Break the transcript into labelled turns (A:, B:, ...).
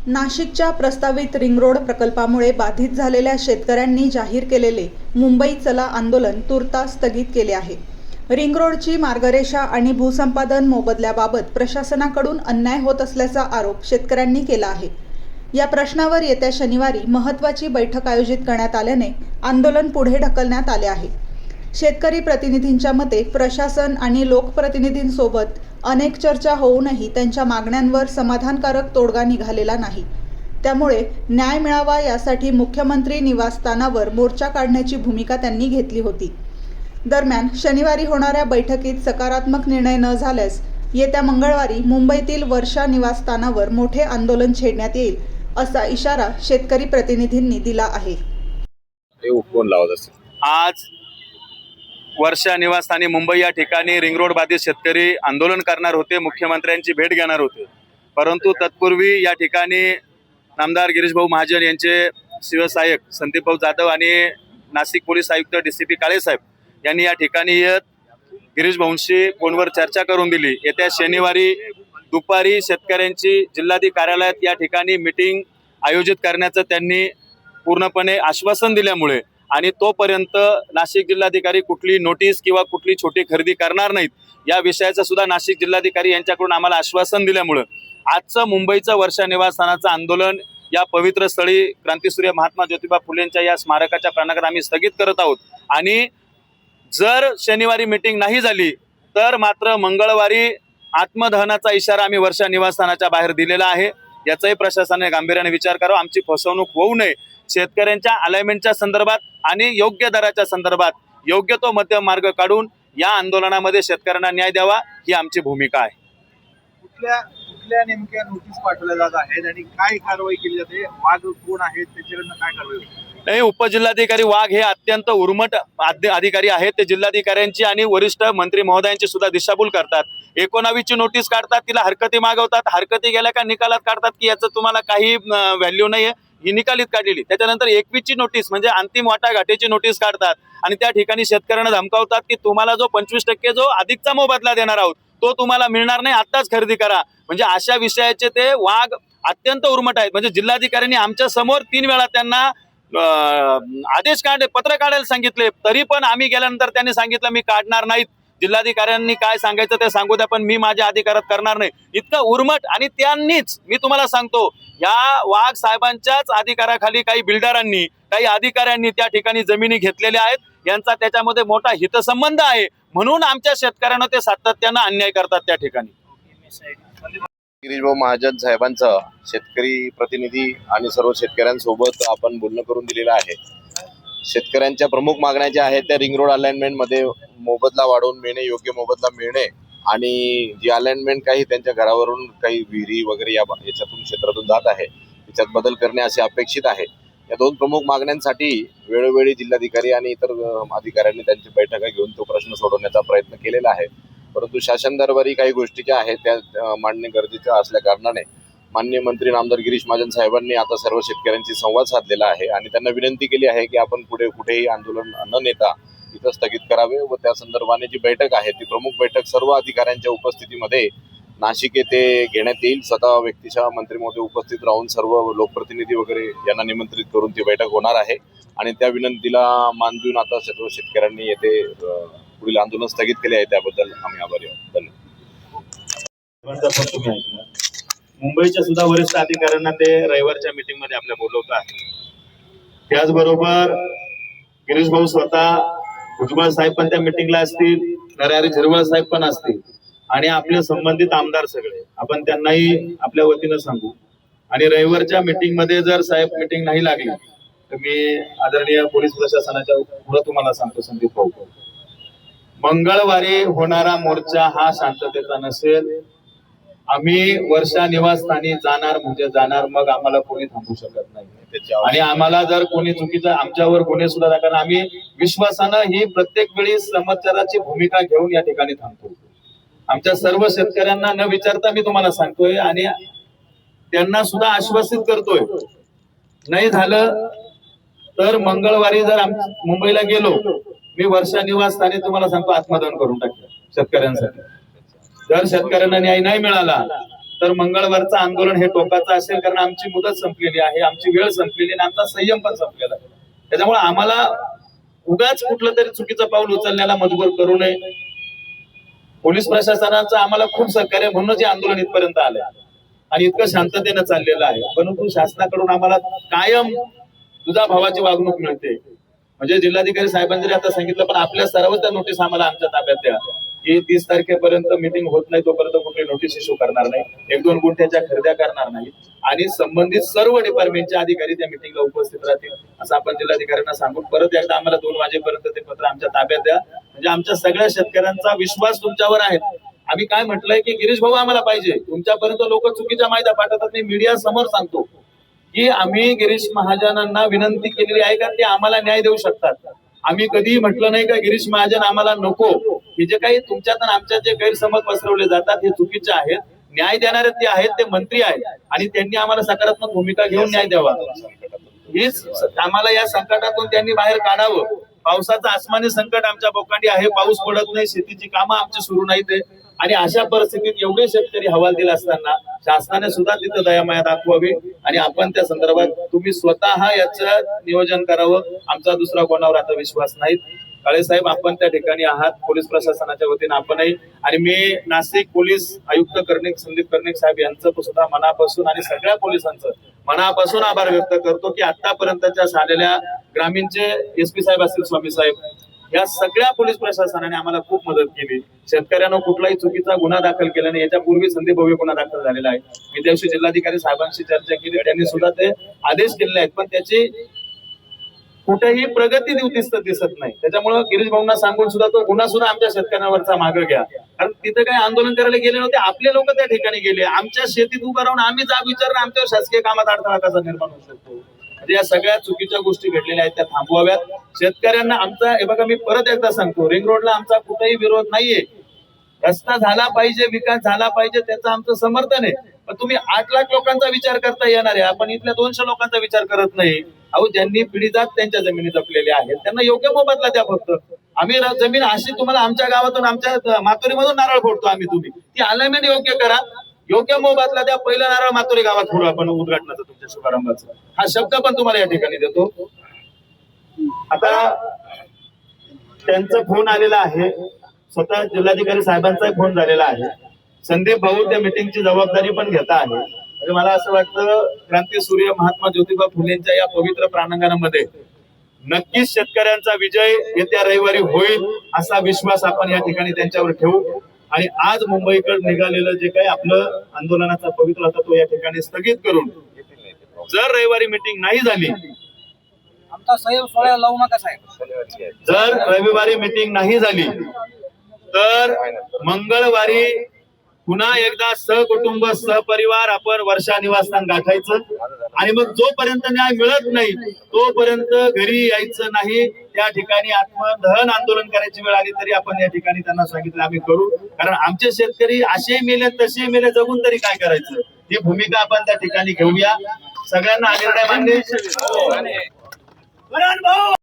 A: नाशिकच्या प्रस्तावित ring road प्रकल्पामुळे बाधित झालेल्या शेतकऱ्यांनी जाहीर केलेले मुंबई चला आंदोलन तुर्तास स्थगित केले आहे। रिंग रोडची मार्गरेषा आणि भूसंपादन मोबदल्याबाबत प्रशासनाकडून अन्याय होत असल्याचा आरोप शेतकऱ्यांनी केला आहे। या प्रश्नावर येत्या शनिवारी महत्त्वाची बैठक आयोजित करण्यात आल्याने आंदोलन पुढे ढकलण्यात आले आहे। शेतकरी प्रतिनिधींच्या मते प्रशासन आणि लोकप्रतिनिधींसोबत अनेक चर्चा होऊनही त्यांच्या मागण्यांवर समाधानकारक तोडगा निघालेला नाही। त्यामुळे न्याय मिळावा यासाठी मुख्यमंत्री निवासस्थानावर मोर्चा काढण्याची भूमिका त्यांनी घेतली होती। दरम्यान शनिवारी होणाऱ्या बैठकीत सकारात्मक निर्णय न झाल्यास येत्या मंगळवारी मुंबईतील वर्षा निवासस्थानावर मोठे आंदोलन छेडण्यात येईल असा इशारा शेतकरी प्रतिनिधींनी दिला आहे।
B: आज वर्षा निवासस्थानी मुंबई या ठिकाणी रिंग रोड बाधित शेतकरी आंदोलन करणार होते, मुख्यमंत्र्यांची भेट घेणार होते। परंतु तत्पूर्वी या ठिकाणी नामदार गिरीश भाऊ महाजन यांचे शिवसहाय्यक संदीप भाऊ जाधव आणि नाशिक पोलीस आयुक्त DCP काळे साहेब यांनी या ठिकाणी येत गिरीश भाऊंशी फोनवर चर्चा करून दिली। येत्या शनिवारी दुपारी शेतकऱ्यांची जिल्हाधिकारी कार्यालयात या ठिकाणी मीटिंग आयोजित करण्याचं त्यांनी पूर्णपणे आश्वासन दिल्यामुळे आणि तोपर्यंत नाशिक जिल्हाधिकारी कुठली नोटीस किंवा कुठली छोटी खरेदी करणार नाहीत या विषयाचं सुद्धा नाशिक जिल्हाधिकारी यांच्याकडून आम्हाला आश्वासन दिल्यामुळे आजचं मुंबईचं वर्षा निवासस्थानाचं आंदोलन या पवित्र स्थळी क्रांतीसूर्य महात्मा ज्योतिबा फुलेंच्या या स्मारकाच्या प्रांगणात आम्ही स्थगित करत आहोत। आणि जर शनिवारी मीटिंग नाही झाली तर मात्र मंगळवारी आत्मदहनाचा इशारा आम्ही वर्षा निवासस्थानाच्या बाहेर दिलेला आहे। याचाही प्रशासनाने गांभीर्याने विचार करावा। आमची फसवणूक होऊ नये, शेतकऱ्यांच्या अलाइनमेंटच्या संदर्भात आणि योग्य दराच्या संदर्भात योग्य तो मध्यम मार्ग काढून या आंदोलनामध्ये शेतकऱ्यांना न्याय द्यावा ही आमची भूमिका आहे।
C: कुठल्या नेमक्या नोटीस पाठवल्या जात आहेत आणि काय कारवाई केली जाते? वाघ कोण आहेत, त्याच्याकडनं काय कारवाई होते?
B: नाही, उपजिल्हाधिकारी वाघ हे अत्यंत उर्मट अधिकारी आहेत। ते जिल्हाधिकाऱ्यांची आणि वरिष्ठ मंत्री महोदयांची सुद्धा दिशाभूल करतात। 19 ची नोटीस काढतात, तिला हरकती मागवतात, हरकती गेल्या का निकालात काढतात की याचं तुम्हाला काही व्हॅल्यू नाहीये, ही निकालीत काढलेली। त्याच्यानंतर 21 ची नोटीस म्हणजे अंतिम वाटाघाटीची नोटीस काढतात आणि त्या ठिकाणी शेतकऱ्यांना धमकावतात की तुम्हाला जो 25% जो अधिकचा मोबदला देणार आहोत तो तुम्हाला मिळणार नाही, आत्ताच खरेदी करा। म्हणजे अशा विषयाचे ते वाघ अत्यंत उर्मट आहेत। म्हणजे जिल्हाधिकाऱ्यांनी आमच्या समोर 3 वेळा त्यांना आदेश पत्र काढायला सांगितले, तरी पण आम्ही गेल्यानंतर त्यांनी सांगितलं मी काढणार नाहीत। जिल्हाधिकाऱ्यांनी काय सांगायचं ते सांगू द्या, पण मी माझ्या अधिकारात करणार नाही, इतकं उर्मट। आणि त्यांनीच, मी तुम्हाला सांगतो, या वाघ साहेबांच्याच अधिकाराखाली काही बिल्डरांनी काही अधिकाऱ्यांनी त्या ठिकाणी जमिनी घेतलेल्या आहेत। यांचा त्याच्यामध्ये मोठा हितसंबंध आहे, म्हणून आमच्या शेतकऱ्यांना ते सातत्यानं अन्याय करतात त्या ठिकाणी।
D: गिरीश भाऊ महाजन साहेबांचा शेतकरी प्रतिनिधी आणि सर्व शेतकऱ्यांसोबत आपण बोलणं करून दिलेलं आहे। शेतकऱ्यांच्या प्रमुख मागण्या ज्या आहेत त्या रिंग रोड अलाइनमेंट मध्ये मोबदला वाढवून मिळणे, योग्य मोबदला मिळणे आणि जी अलाइनमेंट काही त्यांच्या घरावरून काही विहिरी वगैरे याच्यातून क्षेत्रातून जात आहे त्याच्यात बदल करणे असे अपेक्षित आहे। या 2 प्रमुख मागण्यांसाठी वेळोवेळी जिल्हाधिकारी आणि इतर अधिकाऱ्यांनी त्यांची बैठका घेऊन तो प्रश्न सोडवण्याचा प्रयत्न केलेला आहे। परंतु शासन दरबारी काही गोष्टी ज्या आहेत त्या मांडणे गरजेचं असल्या कारणाने माननीय मंत्री नामदार गिरीश महाजन साहेबांनी आता सर्व शेतकऱ्यांशी संवाद साधलेला आहे आणि त्यांना विनंती केली आहे की आपण पुढे कुठेही आंदोलन न नेता इथं स्थगित करावे व त्या संदर्भाने जी बैठक आहे ती प्रमुख बैठक सर्व अधिकाऱ्यांच्या उपस्थितीमध्ये नाशिक येथे घेण्यात येईल। स्वतः व्यक्तिशः मंत्री महोदय उपस्थित राहून सर्व लोकप्रतिनिधी वगैरे यांना निमंत्रित करून ती बैठक होणार आहे आणि त्या विनंतीला मान देऊन आता सर्व शेतकऱ्यांनी येथे पुढील आंदोलन स्थगित केले आहे, त्याबद्दल आम्ही आभारी आहोत।
C: धन्यवाद। मुंबईच्या सुद्धा वरिष्ठ अधिकाऱ्यांना ते रविवारच्या मीटिंग मध्ये आपल्या बोलवत आहे। त्याचबरोबर गिरीश भाऊ स्वतः भुजबळ साहेब पण त्या मीटिंगला असतील, नरहरी झिरवळ साहेब पण असतील आणि आपले संबंधित आमदार सगळे, आपण त्यांनाही आपल्या वतीनं सांगू। आणि रविवारच्या मीटिंग मध्ये जर साहेब मीटिंग नाही लागली तर मी आदरणीय पोलीस प्रशासनाच्या पुढे तुम्हाला सांगतो संदीप भाऊ, मंगळवारी होणारा मोर्चा हा शांततेचा नसेल। आम्ही वर्षा निवासस्थानी जाणार म्हणजे जाणार, मग आम्हाला कोणी थांबू शकत नाही। आणि आम्हाला जर कोणी चुकीचं आमच्यावर गुन्हे सुद्धा दाखल, आम्ही विश्वासानं ही प्रत्येक वेळी समाचाराची भूमिका घेऊन या ठिकाणी थांबतो। आमच्या सर्व शेतकऱ्यांना न विचारता मी तुम्हाला सांगतोय आणि त्यांना सुद्धा आश्वासित करतोय, नाही झालं तर मंगळवारी जर मुंबईला गेलो, मी वर्षा निवासस्थानी तुम्हाला सांगतो आत्मदहन करून टाकेल शेतकऱ्यांसाठी। जर शेतकऱ्यांना न्याय नाही मिळाला तर मंगळवारचं आंदोलन हे टोकाचं असेल, कारण आमची मुदत संपलेली आहे, आमची वेळ संपलेली आणि आमचा संयम पण संपलेला आहे. त्याच्यामुळे आम्हाला उगाच कुठलं तरी चुकीचं पाऊल उचलण्याला मजबूर करू नये. पोलीस प्रशासनाचं आम्हाला खूप सहकार्य म्हणूनच हे आंदोलन इथपर्यंत आलंय आणि इतकं शांततेनं चाललेलं आहे. परंतु शासनाकडून आम्हाला कायम तुझ्या भावाची वागणूक मिळते. म्हणजे जिल्हाधिकारी साहेबांनी जरी आता सांगितलं, पण आपल्या स्तरावर त्या नोटीस आम्हाला आमच्या ताब्यात द्या की 30 तारखेपर्यंत मिटिंग होत नाही तोपर्यंत कुठली नोटीस इश्यू करणार नाही, 1-2 गुंठ्याच्या खरेद्या करणार नाही आणि संबंधित सर्व डिपार्टमेंटचे अधिकारी त्या मिटिंगला उपस्थित राहतील असं आपण जिल्हाधिकाऱ्यांना सांगून परत एकदा आम्हाला 2 वाजेपर्यंत ते पत्र आमच्या ताब्यात द्या. म्हणजे आमच्या सगळ्या शेतकऱ्यांचा विश्वास तुमच्यावर आहे. आम्ही काय म्हटलंय की गिरीश भाऊ आम्हाला पाहिजे, तुमच्यापर्यंत लोक चुकीच्या माहिती पाठवतात. मी मीडिया समोर सांगतो की आम्ही गिरीश महाजनांना विनंती केलेली आहे का ते आम्हाला न्याय देऊ शकतात. आम्ही कधीही म्हटलं नाही का गिरीश महाजन आम्हाला नको. हे जे काही तुमच्यात आणि आमच्यात जे गैरसमज पसरवले जातात हे चुकीचे आहेत. न्याय देणारे ते आहेत, ते मंत्री आहेत आणि त्यांनी आम्हाला सकारात्मक भूमिका घेऊन न्याय द्यावा. हीच आम्हाला या संकटातून त्यांनी बाहेर काढावं. पावसाचं आसमानी संकट आमच्या बोकांडी आहे, पाऊस पडत नाही, शेतीची कामं आमची सुरू नाहीत आणि अशा परिस्थितीत एवढे शेतकरी हवालदिल असताना शासनाने सुद्धा तिथं दयामाया दाखवावी आणि आपण त्या संदर्भात तुम्ही स्वतः याचं नियोजन करावं. आमचा दुसरा कोणावर आता विश्वास नाही. काळे साहेब आपण त्या ठिकाणी आहात, पोलीस प्रशासनाच्या वतीने आपणही, आणि मी नाशिक पोलीस आयुक्त संदीप कर्णिक साहेब यांचं सुद्धा मनापासून आणि सगळ्या पोलिसांचं मनापासून आभार व्यक्त करतो की आतापर्यंतच्या झालेल्या ग्रामीणचे एसपी साहेब असतील, स्वामी साहेब, या सगळ्या पोलीस प्रशासनाने आम्हाला खूप मदत केली. शेतकऱ्यांना कुठलाही चुकीचा गुन्हा दाखल केला नाही. याच्यापूर्वी संदीप भव्य गुन्हा दाखल झालेला आहे. मी दिवशी जिल्हाधिकारी साहेबांशी चर्चा केली, त्यांनी सुद्धा ते आदेश केलेले आहेत, पण त्याची कुठेही प्रगती दिसत नाही. त्याच्यामुळे गिरीश भाऊंना सांगून सुद्धा तो गुन्हा सुद्धा आमच्या शेतकऱ्यांवरचा मागे घ्या, कारण तिथे काही आंदोलन करायला गेले नव्हते, आपले लोक त्या ठिकाणी गेले. आमच्या शेतीत उभं राहून आम्ही जाब विचारणं आमच्या शासकीय कामात अडथळा कसा निर्माण होऊ शकतो. म्हणजे या सगळ्या चुकीच्या गोष्टी घडलेल्या आहेत त्या थांबवाव्यात. शेतकऱ्यांना आमचा, हे बघा मी परत एकदा सांगतो, रिंग रोडला आमचा कुठेही विरोध नाहीये. रस्ता झाला पाहिजे, विकास झाला पाहिजे, त्याचं आमचं समर्थन आहे. पण तुम्ही 8 लाख लोकांचा विचार करता येणार आहे, आपण इथल्या 200 लोकांचा विचार करत नाही. अहो, ज्यांनी पिढीजात त्यांच्या जमिनी जपलेल्या आहेत त्यांना योग्य मोबदला द्या. फक्त आम्ही जमीन अशी तुम्हाला आमच्या गावातून, आमच्या मातोरीमधून नारळ फोडतो आम्ही, तुम्ही ती अलाइनमेंट योग्य करा, योग्य मोबदला द्या. पहिला नारळ मातोरी गावात फोडू आपण उद्घाटनाचा, तुमच्या शुभारंभाचा हा शब्द पण तुम्हाला या ठिकाणी देतो. आता त्यांचा फोन आलेला आहे, स्वतः जिल्हाधिकारी साहेबांचा फोन झालेला आहे. संदीप भाऊ त्या मीटिंगची जबाबदारी पण घेता आहे. म्हणजे मला असं वाटतं क्रांती सूर्य महात्मा ज्योतिबा फुलेंच्या या पवित्र प्रांगणामध्ये नक्कीच शेतकऱ्यांचा विजय येत्या रविवारी होईल असा विश्वास आपण या ठिकाणी त्यांच्यावर ठेवू. आणि आज मुंबईकडे निघालेलं जे काही आपलं आंदोलनाचा पवित्र होता तो या ठिकाणी स्थगित करून, जर रविवारी मीटिंग नाही झाली,
E: आमचा सहयोग सोहळा लावू नका साहेब,
C: जर रविवारी मीटिंग नाही झाली तर मंगळवारी पुन्हा एकदा सहकुटुंब सहपरिवार आपण वर्षा निवासस्थान गाठायचं आणि मग जोपर्यंत न्याय मिळत नाही तोपर्यंत घरी यायचं नाही. त्या ठिकाणी आत्मदहन आंदोलन करायची वेळ आली तरी आपण या ठिकाणी त्यांना सांगितलं आम्ही करू, कारण आमचे शेतकरी असे मेले तसे मेले, जगून तरी काय करायचं, ही भूमिका आपण त्या ठिकाणी घेऊया. सगळ्यांना हा निर्णय मान्य.